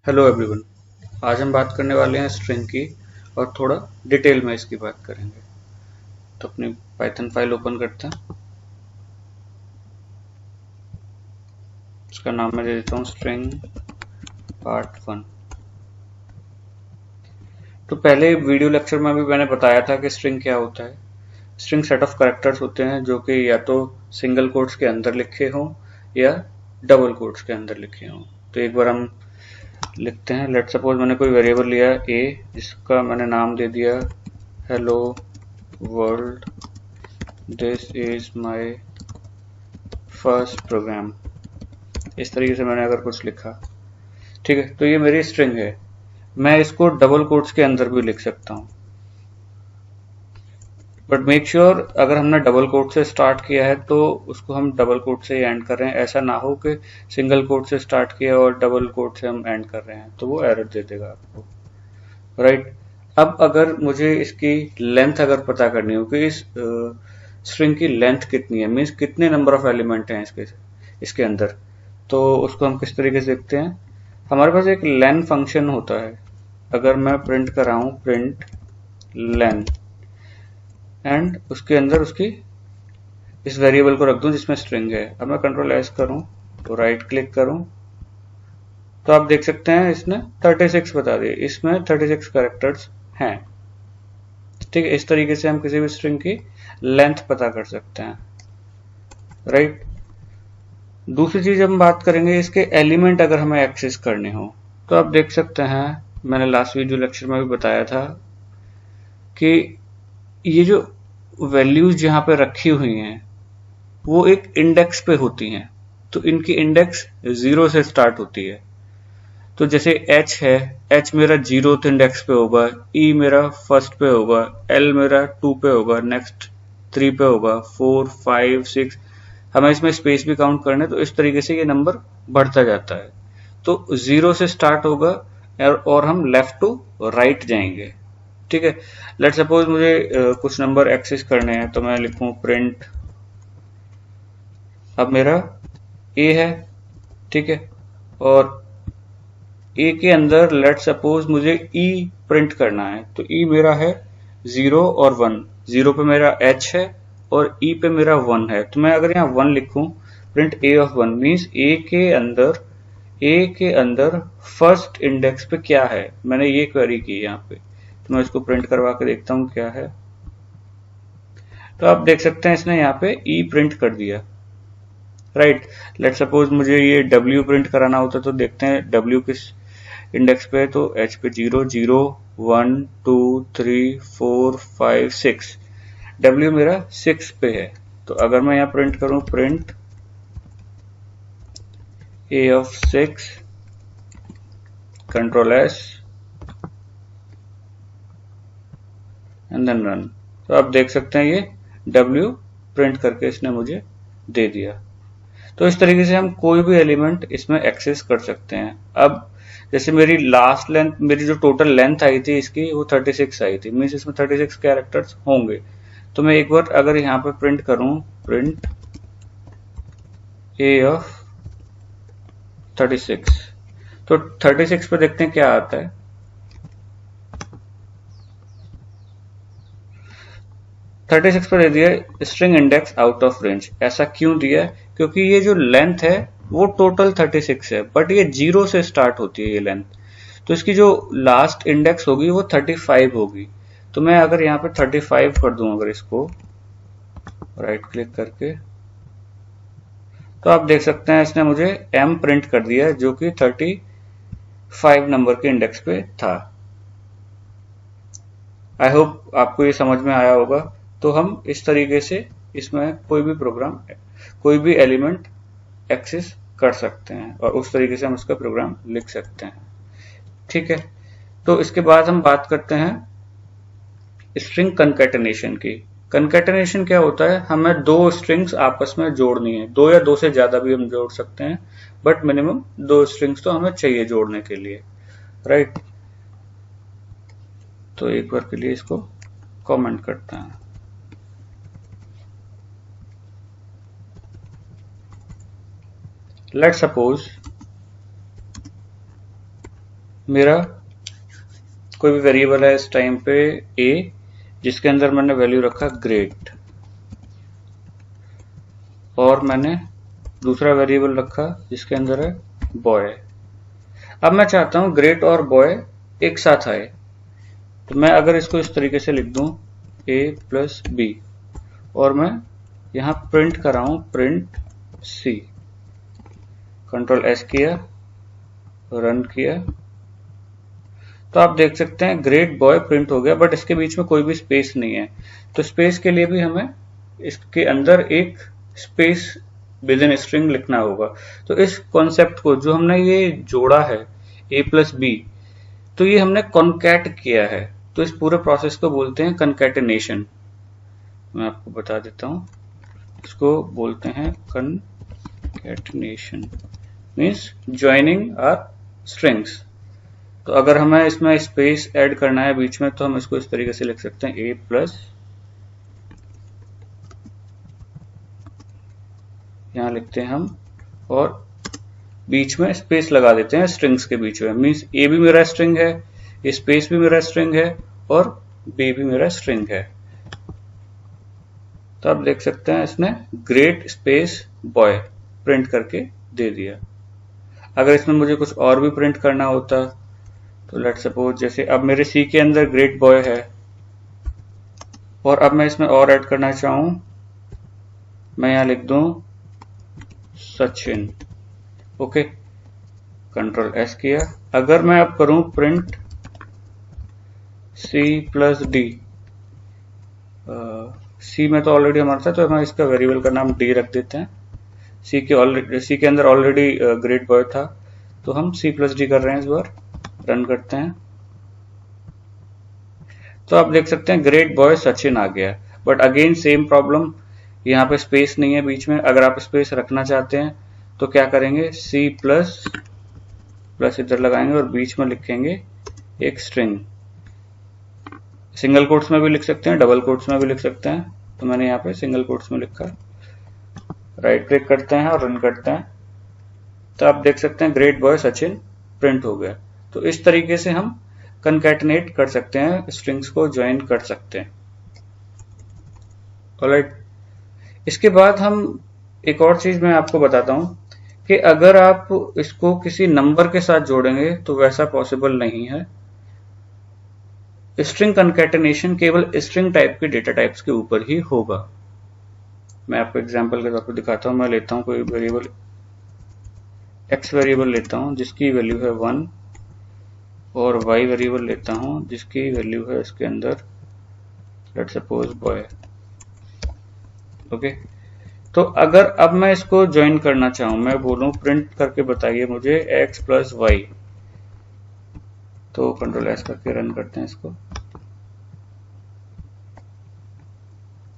Hello everyone. आज हम बात करने वाले हैं स्ट्रिंग की और थोड़ा डिटेल में इसकी बात करेंगे। तो अपनी पाइथन फाइल ओपन करते हैं। इसका नाम मैं दे देता हूँ स्ट्रिंग पार्ट 1। तो पहले वीडियो लेक्चर में भी मैंने बताया था कि स्ट्रिंग क्या होता है। स्ट्रिंग सेट ऑफ कैरेक्टर्स होते हैं जो कि या तो सिंगल कोट्स के अंदर लिखे हों या डबल कोट्स के अंदर लिखे हों। तो एक बार हम लिखते हैं। लेट सपोज मैंने कोई वेरिएबल लिया ए, जिसका मैंने नाम दे दिया hello world, this is my first program. इस तरीके से मैंने अगर कुछ लिखा, ठीक है, तो ये मेरी स्ट्रिंग है। मैं इसको डबल कोट्स के अंदर भी लिख सकता हूं, बट मेक श्योर अगर हमने डबल कोट से स्टार्ट किया है तो उसको हम डबल कोट से ही एंड कर रहे हैं। ऐसा ना हो कि सिंगल कोट से स्टार्ट किया और डबल कोट से हम एंड कर रहे हैं, तो वो एरर दे देगा आपको, राइट। अब अगर मुझे इसकी लेंथ अगर पता करनी हो कि इस स्ट्रिंग की लेंथ कितनी है, मीन्स कितने नंबर ऑफ एलिमेंट हैं इसके अंदर, तो उसको हम किस तरीके से देखते हैं। हमारे पास एक लेन फंक्शन होता है। अगर मैं प्रिंट कर रहा हूं प्रिंट लेन एंड उसके अंदर उसकी इस वेरिएबल को रख दूं जिसमें स्ट्रिंग है। अब मैं कंट्रोल एस करूं तो राइट क्लिक करूं तो आप देख सकते हैं इसने 36 बता दिए। इसमें 36 कैरेक्टर्स हैं, ठीक है। इस तरीके से हम किसी भी स्ट्रिंग की लेंथ पता कर सकते हैं, राइट। दूसरी चीज हम बात करेंगे इसके एलिमेंट अगर हमें एक्सेस करने हो, तो आप देख सकते हैं मैंने लास्ट वीडियो लेक्चर में भी बताया था कि ये जो वैल्यूज जहां पे रखी हुई हैं वो एक इंडेक्स पे होती हैं। तो इनकी इंडेक्स 0 से स्टार्ट होती है। तो जैसे h है, h मेरा 0th इंडेक्स पे होगा, e मेरा फर्स्ट पे होगा, l मेरा 2 पे होगा, नेक्स्ट 3 पे होगा, 4 5 6। हमें इसमें स्पेस भी काउंट करना है, तो इस तरीके से ये नंबर बढ़ता जाता है। तो 0 से स्टार्ट होगा और हम लेफ्ट टू राइट जाएंगे, ठीक है। लेट सपोज मुझे कुछ नंबर एक्सेस करने हैं, तो मैं लिखूं प्रिंट, अब मेरा ए है, ठीक है, और ए के अंदर लेट सपोज मुझे ई प्रिंट करना है। तो ई मेरा है 0 और 1। 0 पे मेरा एच है और ई पे मेरा 1 है। तो मैं अगर यहाँ 1 लिखूं, प्रिंट ए ऑफ 1 मीन्स ए के अंदर फर्स्ट इंडेक्स पे क्या है, मैंने ये क्वेरी की यहाँ पे। तो मैं इसको प्रिंट करवा के देखता हूँ क्या है। तो आप देख सकते हैं इसने यहाँ पे ई प्रिंट कर दिया, राइट। लेट सपोज मुझे ये डब्ल्यू प्रिंट कराना होता, तो देखते हैं डब्ल्यू किस इंडेक्स पे है। तो एच पे 0 0 1 2 3 4 5 6, डब्ल्यू मेरा 6 पे है। तो अगर मैं यहाँ प्रिंट करूं print a of 6, control S and then run, तो आप देख सकते हैं ये डब्ल्यू प्रिंट करके इसने मुझे दे दिया। तो इस तरीके से हम कोई भी एलिमेंट इसमें एक्सेस कर सकते हैं। अब जैसे मेरी लास्ट लेंथ, मेरी जो टोटल लेंथ आई थी इसकी, वो 36 आई थी, मीन्स इसमें 36 कैरेक्टर्स होंगे। तो मैं एक बार अगर यहाँ पे प्रिंट करूं प्रिंट ए ऑफ 36, तो 36 पे देखते हैं क्या आता है। 36 पे दे दिया string index out of range. ऐसा क्यों दिया? क्योंकि ये जो लेंथ है वो टोटल 36 है, बट ये 0 से स्टार्ट होती है ये लेंथ। तो इसकी जो लास्ट इंडेक्स होगी वो 35 होगी। तो मैं अगर यहाँ पे 35 कर दूं, अगर इसको राइट क्लिक करके, तो आप देख सकते हैं इसने मुझे m प्रिंट कर दिया जो कि 35 नंबर के इंडेक्स पे था। आई होप आपको ये समझ में आया होगा। तो हम इस तरीके से इसमें कोई भी प्रोग्राम, कोई भी एलिमेंट एक्सेस कर सकते हैं और उस तरीके से हम उसका प्रोग्राम लिख सकते हैं, ठीक है। तो इसके बाद हम बात करते हैं स्ट्रिंग कंकैटिनेशन की। कंकैटिनेशन क्या होता है? हमें दो स्ट्रिंग्स आपस में जोड़नी है, दो या दो से ज्यादा भी हम जोड़ सकते हैं, बट मिनिमम दो स्ट्रिंग्स तो हमें चाहिए जोड़ने के लिए, राइट। तो एक बार के लिए इसको कमेंट करते हैं। लेट सपोज मेरा कोई भी वेरिएबल है इस टाइम पे a, जिसके अंदर मैंने वैल्यू रखा ग्रेट, और मैंने दूसरा वेरिएबल रखा जिसके अंदर है बॉय। अब मैं चाहता हूं ग्रेट और बॉय एक साथ आए, तो मैं अगर इसको इस तरीके से लिख दूं a प्लस बी, और मैं यहां प्रिंट कर रहा हूं प्रिंट c, कंट्रोल एस किया, रन किया, तो आप देख सकते हैं ग्रेट बॉय प्रिंट हो गया, बट इसके बीच में कोई भी स्पेस नहीं है। तो स्पेस के लिए भी हमें इसके अंदर एक स्पेस विद इन स्ट्रिंग लिखना होगा। तो इस कॉन्सेप्ट को जो हमने ये जोड़ा है a प्लस बी, तो ये हमने कॉन्कैट किया है, तो इस पूरे प्रोसेस को बोलते हैं कनकैटिनेशन। मैं आपको बता देता हूं, इसको बोलते हैं कनकैटिनेशन, मीन्स ज्वाइनिंग आर स्ट्रिंग्स। तो अगर हमें इसमें स्पेस ऐड करना है बीच में, तो हम इसको इस तरीके से लिख सकते हैं a प्लस, यहां लिखते हैं हम, और बीच में स्पेस लगा देते हैं स्ट्रिंग्स के बीच में, मीन्स a भी मेरा स्ट्रिंग है, ये स्पेस भी मेरा स्ट्रिंग है, और b भी मेरा स्ट्रिंग है। तो आप देख सकते हैं इसने ग्रेट स्पेस बॉय प्रिंट करके दे दिया। अगर इसमें मुझे कुछ और भी प्रिंट करना होता, तो लेट सपोज जैसे अब मेरे सी के अंदर ग्रेट बॉय है, और अब मैं इसमें और ऐड करना चाहूं, मैं यहां लिख दूं सचिन, ओके, कंट्रोल एस किया। अगर मैं अब करूं प्रिंट सी प्लस डी, सी में तो ऑलरेडी हमारा था, तो हम इसका वेरिएबल का नाम डी रख देते हैं। सी के अंदर ऑलरेडी ग्रेट बॉय था, तो हम सी प्लस डी कर रहे हैं इस बार, रन करते हैं। तो आप देख सकते हैं ग्रेट बॉय सचिन आ गया, बट अगेन सेम प्रॉब्लम, यहाँ पे स्पेस नहीं है बीच में। अगर आप स्पेस रखना चाहते हैं तो क्या करेंगे, सी प्लस प्लस इधर लगाएंगे और बीच में लिखेंगे एक स्ट्रिंग। सिंगल कोट्स में भी लिख सकते हैं, डबल कोट्स में भी लिख सकते हैं, तो मैंने यहाँ पे सिंगल कोट्स में लिखा। राइट क्लिक करते हैं और रन करते हैं, तो आप देख सकते हैं ग्रेट बॉय सचिन प्रिंट हो गया। तो इस तरीके से हम कनकैटिनेट कर सकते हैं, स्ट्रिंग्स को ज्वाइन कर सकते हैं। ऑलराइट, इसके बाद हम एक और चीज मैं आपको बताता हूं कि अगर आप इसको किसी नंबर के साथ जोड़ेंगे तो वैसा पॉसिबल नहीं है। स्ट्रिंग कनकैटिनेशन केवल स्ट्रिंग टाइप के डेटा टाइप्स के ऊपर ही होगा। मैं आपको एग्जांपल के तौर पर दिखाता हूं। मैं लेता हूं कोई वेरिएबल, एक्स वेरिएबल लेता हूं जिसकी वैल्यू है 1, और y वेरिएबल लेता हूं जिसकी वैल्यू है इसके अंदर लेट सपोज बॉय, ओके। तो अगर अब मैं इसको ज्वाइन करना चाहूं, मैं बोलूं प्रिंट करके बताइए मुझे x प्लस वाई, तो कंट्रोल एस करके रन करते हैं इसको।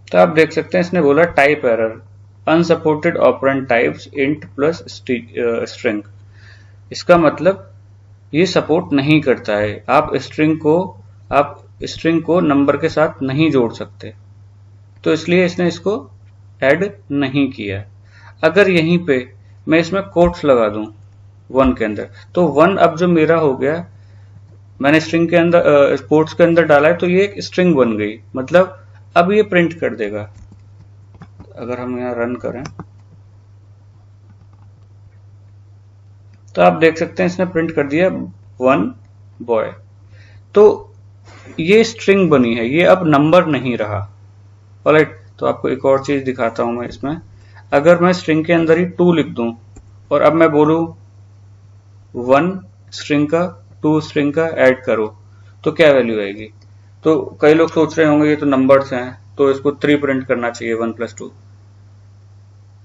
तो आप देख सकते हैं इसने बोला type error, unsupported operand types int plus string. इसका मतलब ये सपोर्ट नहीं करता है, आप स्ट्रिंग को नंबर के साथ नहीं जोड़ सकते, तो इसलिए इसने इसको ऐड नहीं किया। अगर यहीं पे मैं इसमें कोट्स लगा दूं 1 के अंदर, तो 1 अब जो मेरा हो गया, मैंने स्ट्रिंग के अंदर कोट्स के अंदर डाला है, तो ये एक स्ट्रिंग बन गई, मतलब अब ये प्रिंट कर देगा। अगर हम यहां रन करें तो आप देख सकते हैं इसने प्रिंट कर दिया 1 बॉय। तो ये स्ट्रिंग बनी है, ये अब नंबर नहीं रहा। ऑलराइट, तो आपको एक और चीज दिखाता हूं मैं इसमें। अगर मैं स्ट्रिंग के अंदर ही 2 लिख दूं और अब मैं बोलूं 1 स्ट्रिंग का 2 स्ट्रिंग का ऐड करो, तो क्या वैल्यू आएगी? तो कई लोग सोच रहे होंगे ये तो नंबर्स हैं, तो इसको 3 प्रिंट करना चाहिए 1 + 2।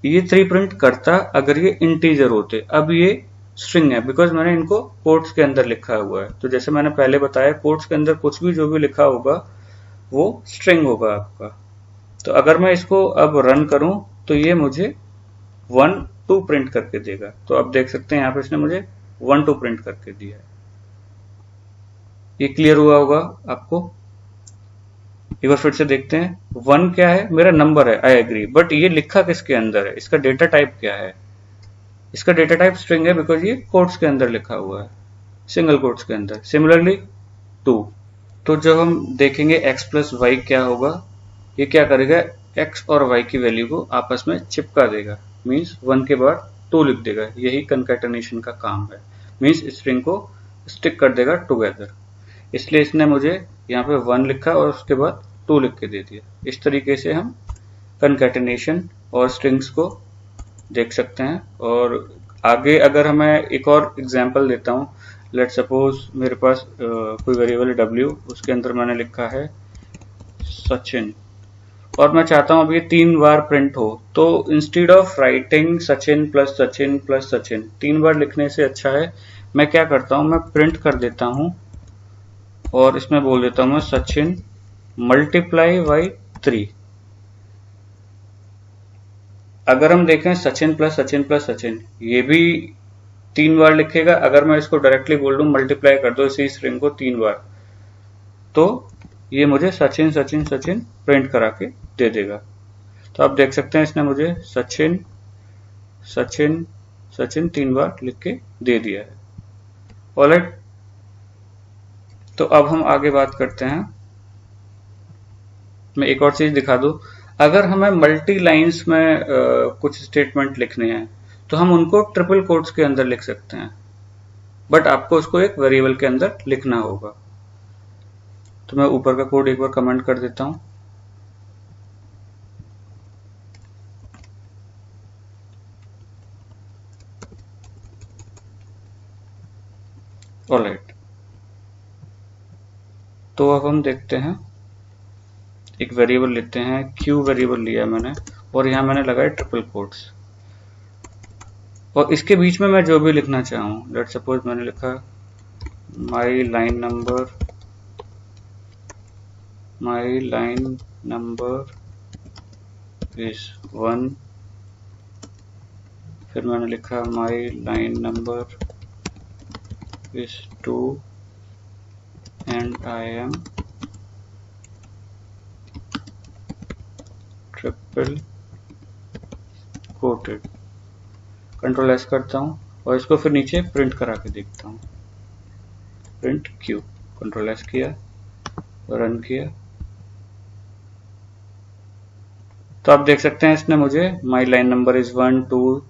ये 3 प्रिंट करता अगर ये इंटीजर होते, अब ये स्ट्रिंग है बिकॉज मैंने इनको कोट्स के अंदर लिखा हुआ है। तो जैसे मैंने पहले बताया, कोट्स के अंदर कुछ भी जो भी लिखा होगा वो स्ट्रिंग होगा आपका। तो अगर मैं इसको अब रन करूं तो ये मुझे 1 2 प्रिंट करके देगा। तो अब देख सकते हैं यहाँ पे इसने मुझे 1 2 प्रिंट करके दिया है। ये क्लियर हुआ होगा आपको? एक बार फिर से देखते हैं। 1 क्या है? मेरा नंबर है, आई एग्री, बट ये लिखा किसके अंदर है? इसका डेटा टाइप क्या है? इसका डेटा टाइप स्ट्रिंग है बिकॉज ये कोट्स के अंदर लिखा हुआ है। सिंगल कोट्स के अंदर। सिमिलरली 2, तो जब हम देखेंगे x प्लस वाई क्या होगा, ये क्या करेगा, x और y की वैल्यू को आपस में चिपका देगा, मीन्स 1 के बाद 2 लिख देगा। यही कंकैटेनेशन का काम है, मीन्स स्ट्रिंग को स्टिक कर देगा टुगेदर। इसलिए इसने मुझे यहाँ पे 1 लिखा और उसके बाद 2 लिख के दे दिया। इस तरीके से हम कंकैटेनेशन और स्ट्रिंग्स को देख सकते हैं। और आगे अगर हमें एक और एग्जांपल देता हूँ, लेट सपोज मेरे पास कोई वेरिएबल w, उसके अंदर मैंने लिखा है सचिन, और मैं चाहता हूं अब ये 3 बार प्रिंट हो, तो instead of writing Sachin plus Sachin plus Sachin 3 बार लिखने से अच्छा है मैं क्या करता हूं, मैं प्रिंट कर देता हूं और इसमें बोल देता हूं मैं सचिन मल्टीप्लाई बाई 3। अगर हम देखें सचिन प्लस सचिन प्लस सचिन, ये भी 3 बार लिखेगा। अगर मैं इसको डायरेक्टली बोल दूं मल्टीप्लाई कर दो इसी स्ट्रिंग को 3 बार, तो ये मुझे सचिन सचिन सचिन प्रिंट करा के दे देगा। तो आप देख सकते हैं इसने मुझे सचिन सचिन सचिन 3 बार लिख के दे दिया है। ऑलराइट, तो अब हम आगे बात करते हैं। मैं एक और चीज दिखा दूं, अगर हमें मल्टी लाइंस में कुछ स्टेटमेंट लिखने हैं तो हम उनको ट्रिपल कोट्स के अंदर लिख सकते हैं, बट आपको उसको एक वेरिएबल के अंदर लिखना होगा। तो मैं ऊपर का कोड एक बार कमेंट कर देता हूं। ऑलराइट, तो अब हम देखते हैं, एक वेरिएबल लेते हैं, क्यू वेरिएबल लिया मैंने और यहां मैंने लगाया ट्रिपल कोट्स, और इसके बीच में मैं जो भी लिखना चाहूं, लेट सपोज मैंने लिखा माई लाइन नंबर इज 1, फिर मैंने लिखा माई line number is 2 and I am triple coated. Control S करता हूं और इसको फिर नीचे प्रिंट करा के देखता हूं, प्रिंट क्यू। कंट्रोल एस किया, रन किया, तो आप देख सकते हैं इसने मुझे माई line number is 1 2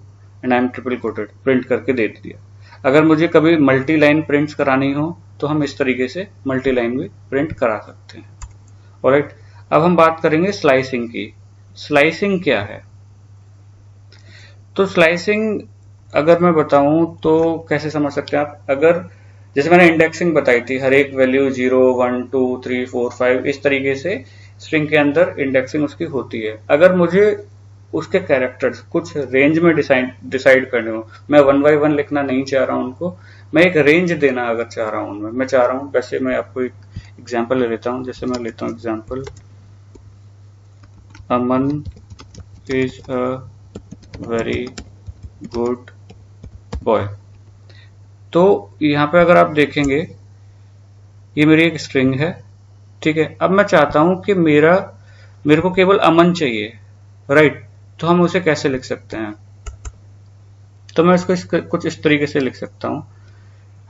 and I am triple coated print करके दे दिया। अगर मुझे कभी मल्टी लाइन प्रिंट्स करानी हो तो हम इस तरीके से मल्टी लाइन भी प्रिंट करा सकते हैं। ऑलराइट, अब हम बात करेंगे स्लाइसिंग की। स्लाइसिंग क्या है? तो स्लाइसिंग अगर मैं बताऊं तो कैसे समझ सकते हैं आप, अगर जैसे मैंने इंडेक्सिंग बताई थी, हर एक वैल्यू 0 1 2 3 4 5 इस तरीके से स्ट्रिंग के अंदर इंडेक्सिंग उसकी होती है। अगर मुझे उसके कैरेक्टर्स कुछ रेंज में डिसाइड करने हो, मैं 1 बाय 1 लिखना नहीं चाह रहा हूं उनको, मैं एक रेंज देना अगर चाह रहा हूं, मैं चाह रहा हूं, वैसे मैं आपको एक एग्जांपल ले लेता हूं। जैसे मैं लेता हूं example, Aman is a very good boy. तो यहाँ पे अगर आप देखेंगे ये मेरी एक स्ट्रिंग है, ठीक है। अब मैं चाहता हूं कि मेरे को केवल अमन चाहिए, राइट। तो हम उसे कैसे लिख सकते हैं? तो मैं इसको कुछ इस तरीके से लिख सकता हूं।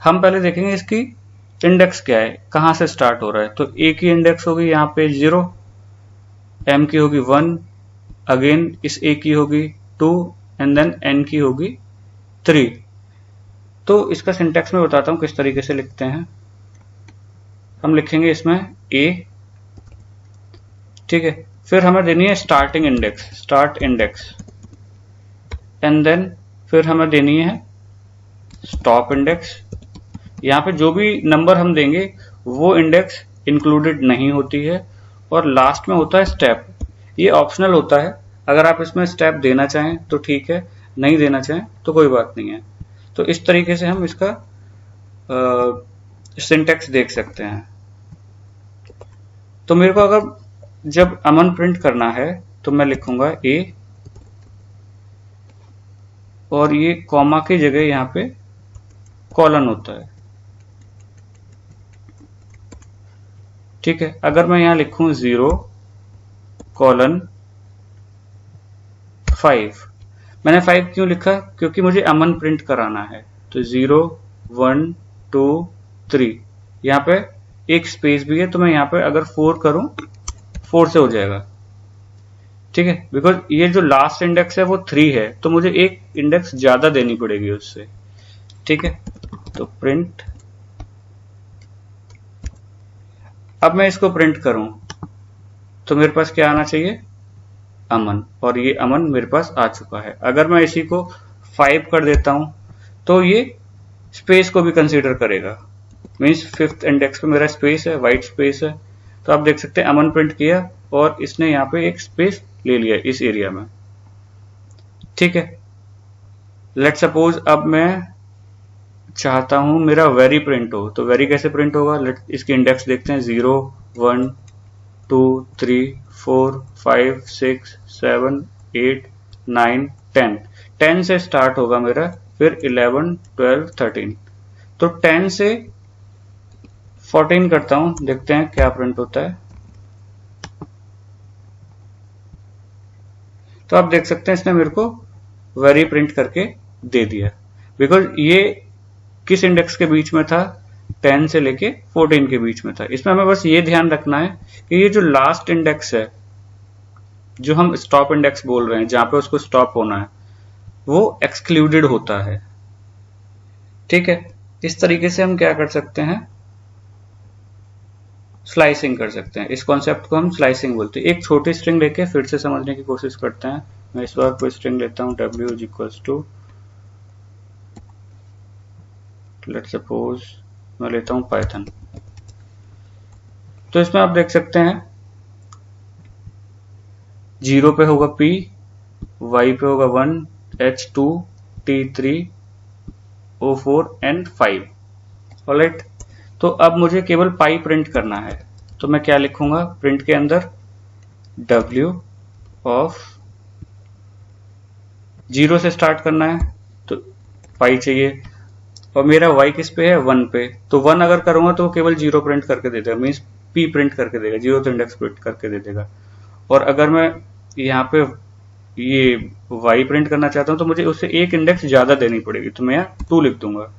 हम पहले देखेंगे इसकी इंडेक्स क्या है, कहां से स्टार्ट हो रहा है। तो ए की इंडेक्स होगी यहाँ पे 0, एम की होगी 1, अगेन इस ए की होगी 2 एंड देन एन की होगी 3। तो इसका सिंटैक्स में बताता हूं किस तरीके से लिखते हैं। हम लिखेंगे इसमें ए, ठीक है। फिर हमें देनी है starting index, start index, and then फिर हमें देनी है स्टॉप इंडेक्स। यहाँ पे जो भी नंबर हम देंगे वो इंडेक्स इंक्लूडेड नहीं होती है, और लास्ट में होता है स्टेप। ये ऑप्शनल होता है, अगर आप इसमें स्टेप देना चाहें तो ठीक है, नहीं देना चाहें तो कोई बात नहीं है। तो इस तरीके से हम इसका सिंटैक्स देख सकते हैं। तो मेरे को अगर जब अमन प्रिंट करना है तो मैं लिखूंगा ए, और ये कॉमा की जगह यहाँ पे कॉलन होता है, ठीक है। अगर मैं यहां लिखूं 0 कॉलन 5, मैंने 5 क्यों लिखा? क्योंकि मुझे अमन प्रिंट कराना है। तो 0 1 2 3, यहाँ पे एक स्पेस भी है, तो मैं यहाँ पे अगर 4 करूं 4 से हो जाएगा, ठीक है। बिकॉज ये जो लास्ट इंडेक्स है वो 3 है, तो मुझे एक इंडेक्स ज्यादा देनी पड़ेगी उससे, ठीक है। तो प्रिंट, अब मैं इसको प्रिंट करूं तो मेरे पास क्या आना चाहिए, अमन, और ये अमन मेरे पास आ चुका है। अगर मैं इसी को 5 कर देता हूं तो ये स्पेस को भी कंसीडर करेगा, मीन्स 5th इंडेक्स पे मेरा स्पेस है, वाइट स्पेस है। तो आप देख सकते हैं अमन प्रिंट किया और इसने यहाँ पे एक स्पेस ले लिया इस एरिया में, ठीक है। लेट सपोज अब मैं चाहता हूं मेरा वेरी प्रिंट हो, तो वेरी कैसे प्रिंट होगा, लेट इसकी इंडेक्स देखते हैं, 0 1 2 3 4 5 6 7 8 9 10, 10 से स्टार्ट होगा मेरा, फिर 11 12 13, तो 10 से 14 करता हूं, देखते हैं क्या प्रिंट होता है। तो आप देख सकते हैं इसने मेरे को वेरी प्रिंट करके दे दिया, बिकॉज ये किस इंडेक्स के बीच में था, 10 से लेके 14 के बीच में था। इसमें हमें बस ये ध्यान रखना है कि ये जो लास्ट इंडेक्स है, जो हम स्टॉप इंडेक्स बोल रहे हैं, जहां पे उसको स्टॉप होना है, वो एक्सक्लूडेड होता है, ठीक है। इस तरीके से हम क्या कर सकते हैं, स्लाइसिंग कर सकते हैं। इस कॉन्सेप्ट को हम स्लाइसिंग बोलते हैं। एक छोटी स्ट्रिंग लेके फिर से समझने की कोशिश करते हैं। मैं इस बार कोई स्ट्रिंग लेता हूं, w is equals to, let suppose मैं लेता हूं पाइथन। तो इसमें आप देख सकते हैं 0 पे होगा p, y पे होगा 1, h2, t3, o4 and 5, alright. तो अब मुझे केवल पाई प्रिंट करना है, तो मैं क्या लिखूंगा प्रिंट के अंदर, w ऑफ 0 से स्टार्ट करना है तो पाई चाहिए, और मेरा y किस पे है, 1 पे, तो 1 अगर करूंगा तो वो केवल 0 प्रिंट करके दे देगा, मीन्स p प्रिंट करके देगा, 0th इंडेक्स प्रिंट करके दे देगा। और अगर मैं यहाँ पे ये y प्रिंट करना चाहता हूं तो मुझे उससे एक इंडेक्स ज्यादा देनी पड़ेगी, तो मैं यहाँ 2 लिख दूंगा।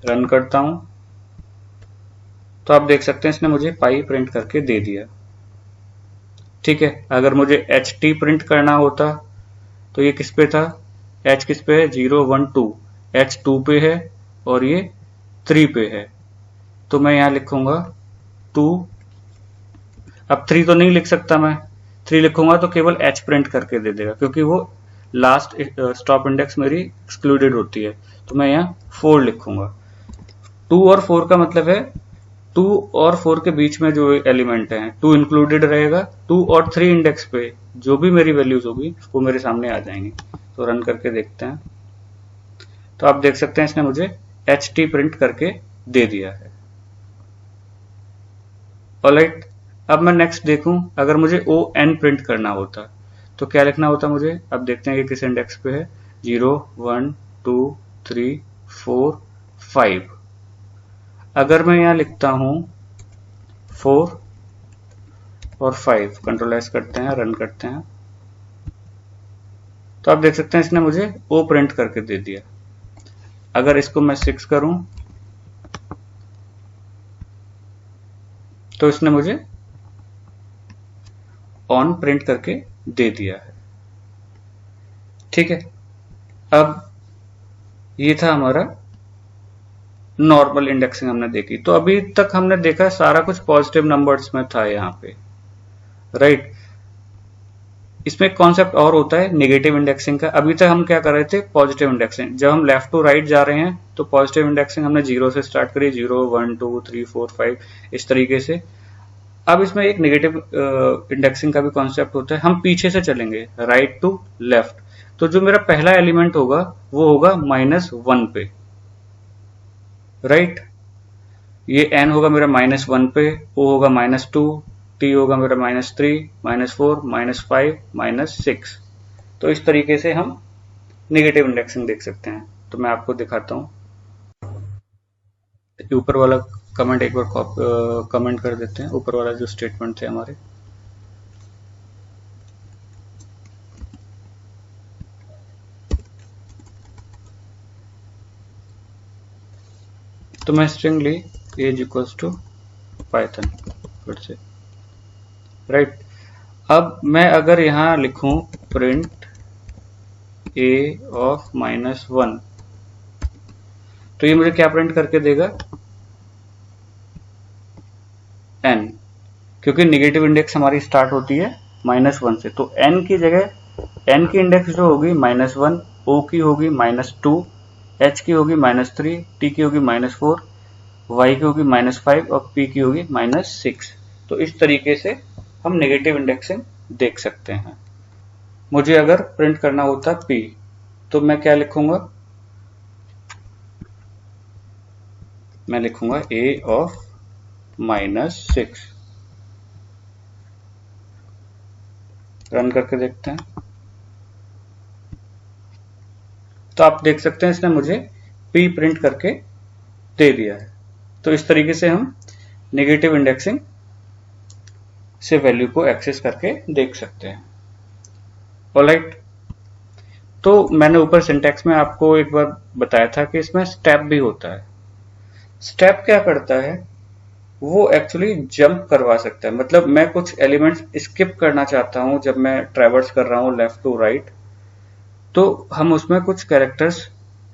रन करता हूं तो आप देख सकते हैं इसने मुझे पाई प्रिंट करके दे दिया, ठीक है। अगर मुझे ht प्रिंट करना होता तो ये किस पे था, h किस पे है, 0 1 2, h 2 पे है और ये 3 पे है, तो मैं यहां लिखूंगा 2। अब 3 तो नहीं लिख सकता मैं, 3 लिखूंगा तो केवल h प्रिंट करके दे देगा, क्योंकि वो लास्ट स्टॉप इंडेक्स मेरी एक्सक्लूडेड होती है। तो मैं यहाँ 4 लिखूंगा। 2 और 4 का मतलब है 2 और 4 के बीच में जो एलिमेंट है 2 इंक्लूडेड रहेगा, 2 और 3 इंडेक्स पे जो भी मेरी वैल्यूज होगी वो मेरे सामने आ जाएंगी। तो रन करके देखते हैं, तो आप देख सकते हैं इसने मुझे ht प्रिंट करके दे दिया है, ऑलराइट। अब मैं नेक्स्ट देखूं, अगर मुझे on प्रिंट करना होता तो क्या लिखना होता मुझे, अब देखते हैं कि किस इंडेक्स पे है, 0 1 2 3 4 5। अगर मैं यहां लिखता हूं 4 और 5, कंट्रोल एस करते हैं, रन करते हैं, तो आप देख सकते हैं इसने मुझे o प्रिंट करके दे दिया। अगर इसको मैं 6 करूं तो इसने मुझे ऑन प्रिंट करके दे दिया है, ठीक है। अब ये था हमारा नॉर्मल इंडेक्सिंग हमने देखी। तो अभी तक हमने देखा सारा कुछ पॉजिटिव नंबर्स में था यहाँ पे, राइट। इसमें एक कॉन्सेप्ट और होता है नेगेटिव इंडेक्सिंग का। अभी तक हम क्या कर रहे थे, पॉजिटिव इंडेक्सिंग। जब हम लेफ्ट टू राइट जा रहे हैं तो पॉजिटिव इंडेक्सिंग हमने 0 से स्टार्ट करी, 0 1 2 3 4 5 इस तरीके से। अब इसमें एक नेगेटिव इंडेक्सिंग का भी कॉन्सेप्ट होता है। हम पीछे से चलेंगे राइट टू लेफ्ट, तो जो मेरा पहला एलिमेंट होगा वो होगा -1 पे, राइट। ये n होगा मेरा -1 पे, o होगा -2, t होगा मेरा -3, -4, -5, -6। तो इस तरीके से हम नेगेटिव इंडेक्सिंग देख सकते हैं। तो मैं आपको दिखाता हूं, ऊपर वाला कमेंट एक बार कमेंट कर देते हैं, ऊपर वाला जो स्टेटमेंट थे हमारे। तो मैं स्ट्रिंग ली एज इक्वल्स टू पाइथन फिर से, राइट। अब मैं अगर यहां लिखूं प्रिंट ए ऑफ -1, तो ये मुझे क्या प्रिंट करके देगा, n, क्योंकि नेगेटिव इंडेक्स हमारी स्टार्ट होती है -1 से, तो n की जगह n की इंडेक्स जो होगी -1, o की होगी -2, h की होगी -3, t की होगी -4, y की होगी -5 और p की होगी -6। तो इस तरीके से हम नेगेटिव इंडेक्सिंग देख सकते हैं। मुझे अगर प्रिंट करना होता p, तो मैं क्या लिखूंगा, मैं लिखूंगा a ऑफ -6। रन करके देखते हैं, तो आप देख सकते हैं इसने मुझे p प्रिंट करके दे दिया है। तो इस तरीके से हम नेगेटिव इंडेक्सिंग से वैल्यू को एक्सेस करके देख सकते हैं। ऑलराइट, तो मैंने ऊपर सिंटैक्स में आपको एक बार बताया था कि इसमें स्टेप भी होता है। स्टेप क्या करता है, वो एक्चुअली जंप करवा सकता है। मतलब मैं कुछ एलिमेंट्स स्किप करना चाहता हूं जब मैं ट्रैवर्स कर रहा हूं लेफ्ट टू राइट, तो हम उसमें कुछ कैरेक्टर्स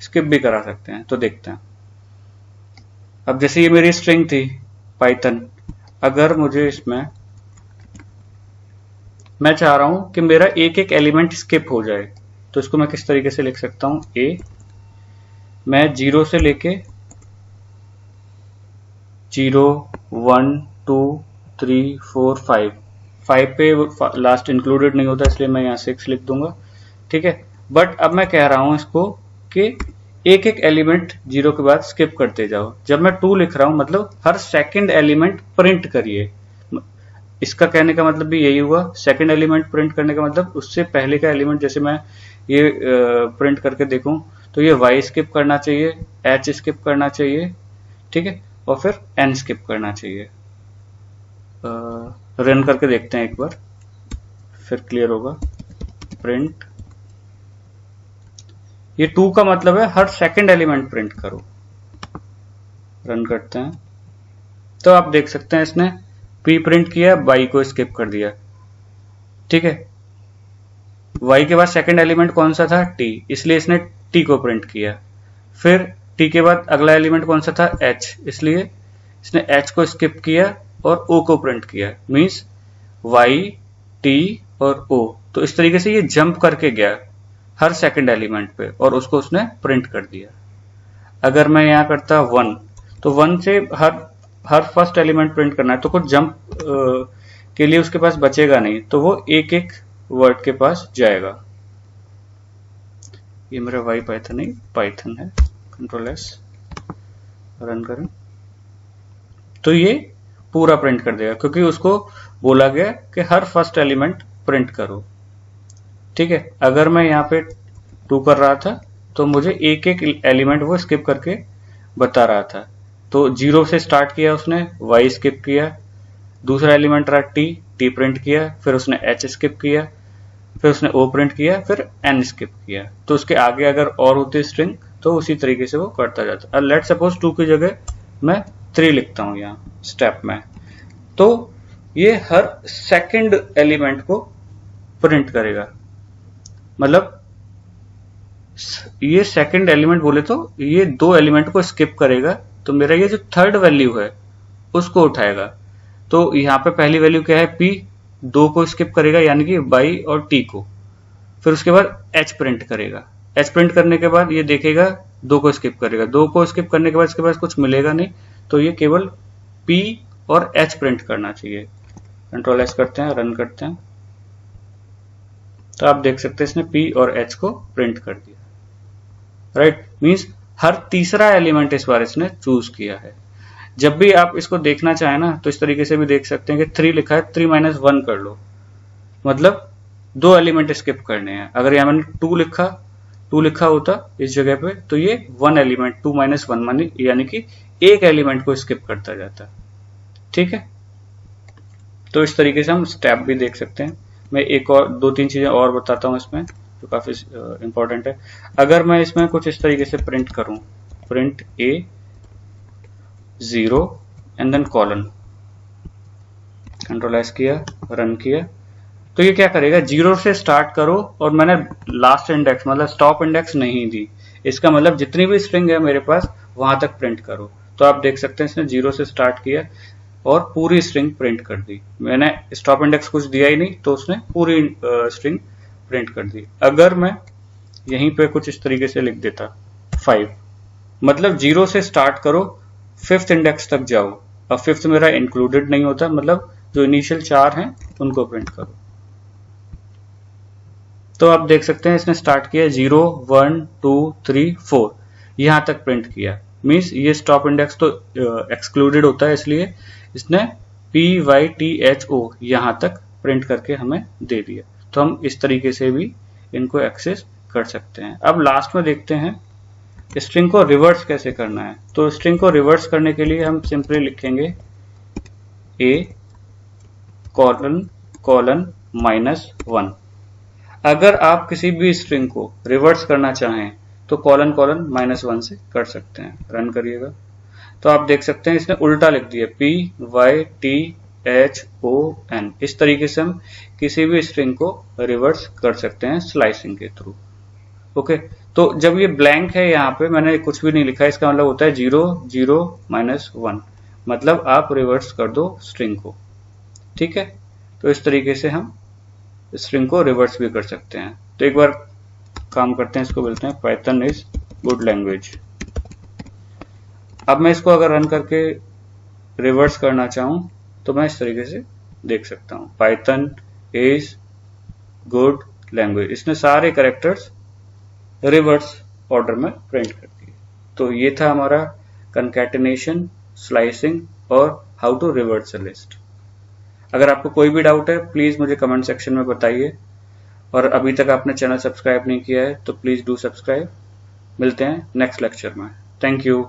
स्किप भी करा सकते हैं। तो देखते हैं। अब जैसे ये मेरी स्ट्रिंग थी पाइथन, अगर मुझे इसमें मैं चाह रहा हूं कि मेरा एक एक एलिमेंट स्किप हो जाए, तो इसको मैं किस तरीके से लिख सकता हूं, ए, मैं 0 से लेके 0 1 2 3 4 5 पे लास्ट इंक्लूडेड नहीं होता, इसलिए मैं यहाँ 6 लिख दूंगा, ठीक है। बट अब मैं कह रहा हूं इसको कि एक एक एलिमेंट 0 के बाद स्किप करते जाओ। जब मैं 2 लिख रहा हूं, मतलब हर सेकंड एलिमेंट प्रिंट करिए। इसका कहने का मतलब भी यही हुआ। सेकंड एलिमेंट प्रिंट करने का मतलब उससे पहले का एलिमेंट, जैसे मैं ये प्रिंट करके देखूं तो ये y स्किप करना चाहिए, h स्किप करना चाहिए, ठीक है, और फिर n स्किप करना चाहिए। रन करके देखते हैं एक बार, फिर क्लियर होगा। प्रिंट, ये 2 का मतलब है हर सेकंड एलिमेंट प्रिंट करो। रन करते हैं, तो आप देख सकते हैं इसने p प्रिंट किया, y को स्किप कर दिया, ठीक है। y के बाद सेकंड एलिमेंट कौन सा था, t, इसलिए इसने t को प्रिंट किया। फिर t के बाद अगला एलिमेंट कौन सा था, h, इसलिए इसने h को स्किप किया और o को प्रिंट किया। मींस y, t और o। तो इस तरीके से ये जंप करके गया हर सेकंड एलिमेंट पे और उसको उसने प्रिंट कर दिया। अगर मैं यहां करता 1, तो 1 से हर फर्स्ट एलिमेंट प्रिंट करना है, तो कुछ जंप के लिए उसके पास बचेगा नहीं, तो वो एक एक वर्ड के पास जाएगा। ये मेरा वाई पाइथन नहीं पाइथन है, कंट्रोल एस, रन करें, तो ये पूरा प्रिंट कर देगा क्योंकि उसको बोला गया कि हर फर्स्ट एलिमेंट प्रिंट करो, ठीक है। अगर मैं यहाँ पे 2 कर रहा था तो मुझे एक एक एलिमेंट वो स्किप करके बता रहा था। तो 0 से स्टार्ट किया उसने, y स्किप किया, दूसरा एलिमेंट रहा t प्रिंट किया, फिर उसने h स्किप किया, फिर उसने o प्रिंट किया, फिर n स्किप किया। तो उसके आगे अगर और होती स्ट्रिंग तो उसी तरीके से वो करता जाता। अब लेट सपोज 2 की जगह मैं 3 लिखता हूं यहाँ स्टेप में, तो ये हर सेकंड एलिमेंट को प्रिंट करेगा। मतलब ये सेकंड एलिमेंट बोले तो ये 2 एलिमेंट को स्किप करेगा, तो मेरा ये जो थर्ड वैल्यू है उसको उठाएगा। तो यहाँ पे पहली वैल्यू क्या है, p, 2 को स्किप करेगा यानी कि y और t को, फिर उसके बाद h प्रिंट करेगा। h प्रिंट करने के बाद ये देखेगा 2 को स्किप करेगा, 2 को स्किप करने के बाद इसके पास कुछ मिलेगा नहीं, तो ये केवल p और h प्रिंट करना चाहिए। कंट्रोल एस करते हैं, रन करते हैं, तो आप देख सकते हैं इसने p और h को प्रिंट कर दिया, राइट। मींस हर तीसरा एलिमेंट इस बार इसने चूज किया है। जब भी आप इसको देखना चाहें ना, तो इस तरीके से भी देख सकते हैं कि 3 लिखा है, 3 - 1 कर लो, मतलब 2 एलिमेंट स्किप करने हैं। अगर यहाँ मैंने 2 लिखा होता इस जगह पे, तो ये 1 एलिमेंट 2 - 1 यानी कि एक एलिमेंट को स्किप करता जाता, ठीक है। तो इस तरीके से हम स्टेप भी देख सकते हैं। मैं एक और 2-3 चीजें और बताता हूँ इसमें जो काफी इंपॉर्टेंट है। अगर मैं इसमें कुछ इस तरीके से प्रिंट करूं, print a 0 and then colon, control S किया, रन किया, तो ये क्या करेगा, 0 से स्टार्ट करो और मैंने लास्ट इंडेक्स मतलब स्टॉप इंडेक्स नहीं दी, इसका मतलब जितनी भी स्ट्रिंग है मेरे पास वहां तक प्रिंट करो। तो आप देख सकते हैं इसने 0 से स्टार्ट किया और पूरी स्ट्रिंग प्रिंट कर दी, मैंने स्टॉप इंडेक्स कुछ दिया ही नहीं तो उसने पूरी स्ट्रिंग प्रिंट कर दी। अगर मैं यहीं पे कुछ इस तरीके से लिख देता 5, मतलब 0 से स्टार्ट करो 5th इंडेक्स तक जाओ, अब 5th मेरा इंक्लूडेड नहीं होता, मतलब जो इनिशियल 4 हैं उनको प्रिंट करो। तो आप देख सकते हैं इसने स्टार्ट किया 0 1 2 3 4 यहां तक प्रिंट किया, मींस ये स्टॉप इंडेक्स तो एक्सक्लूडेड होता है, इसलिए इसने PYTHO यहां तक प्रिंट करके हमें दे दिया। तो हम इस तरीके से भी इनको एक्सेस कर सकते हैं। अब लास्ट में देखते हैं स्ट्रिंग को रिवर्स कैसे करना है। तो स्ट्रिंग को रिवर्स करने के लिए हम सिंपली लिखेंगे A कोलन -1। अगर आप किसी भी स्ट्रिंग को रिवर्स करना चाहें तो कोलन -1 से कर सकते हैं। रन करिएगा तो आप देख सकते हैं इसने उल्टा लिख दिया PYTHON। इस तरीके से हम किसी भी स्ट्रिंग को रिवर्स कर सकते हैं स्लाइसिंग के थ्रू। ओके, तो जब ये ब्लैंक है यहाँ पे मैंने कुछ भी नहीं लिखा, इसका मतलब होता है 0 0 -1, मतलब आप रिवर्स कर दो स्ट्रिंग को। ठीक है, तो इस तरीके से हम स्ट्रिंग को रिवर्स भी कर सकते हैं। तो एक बार काम करते हैं, इसको बोलते हैं पाइथन इज गुड लैंग्वेज। अब मैं इसको अगर रन करके रिवर्स करना चाहूं तो मैं इस तरीके से देख सकता हूं पाइथन इज गुड लैंग्वेज। इसने सारे कैरेक्टर्स रिवर्स ऑर्डर में प्रिंट कर दिए। तो ये था हमारा कंकैटिनेशन, स्लाइसिंग और how to reverse a list. अगर आपको कोई भी डाउट है प्लीज मुझे कमेंट सेक्शन में बताइए, और अभी तक आपने चैनल सब्सक्राइब नहीं किया है तो प्लीज डू सब्सक्राइब। मिलते हैं नेक्स्ट लेक्चर में। Thank you.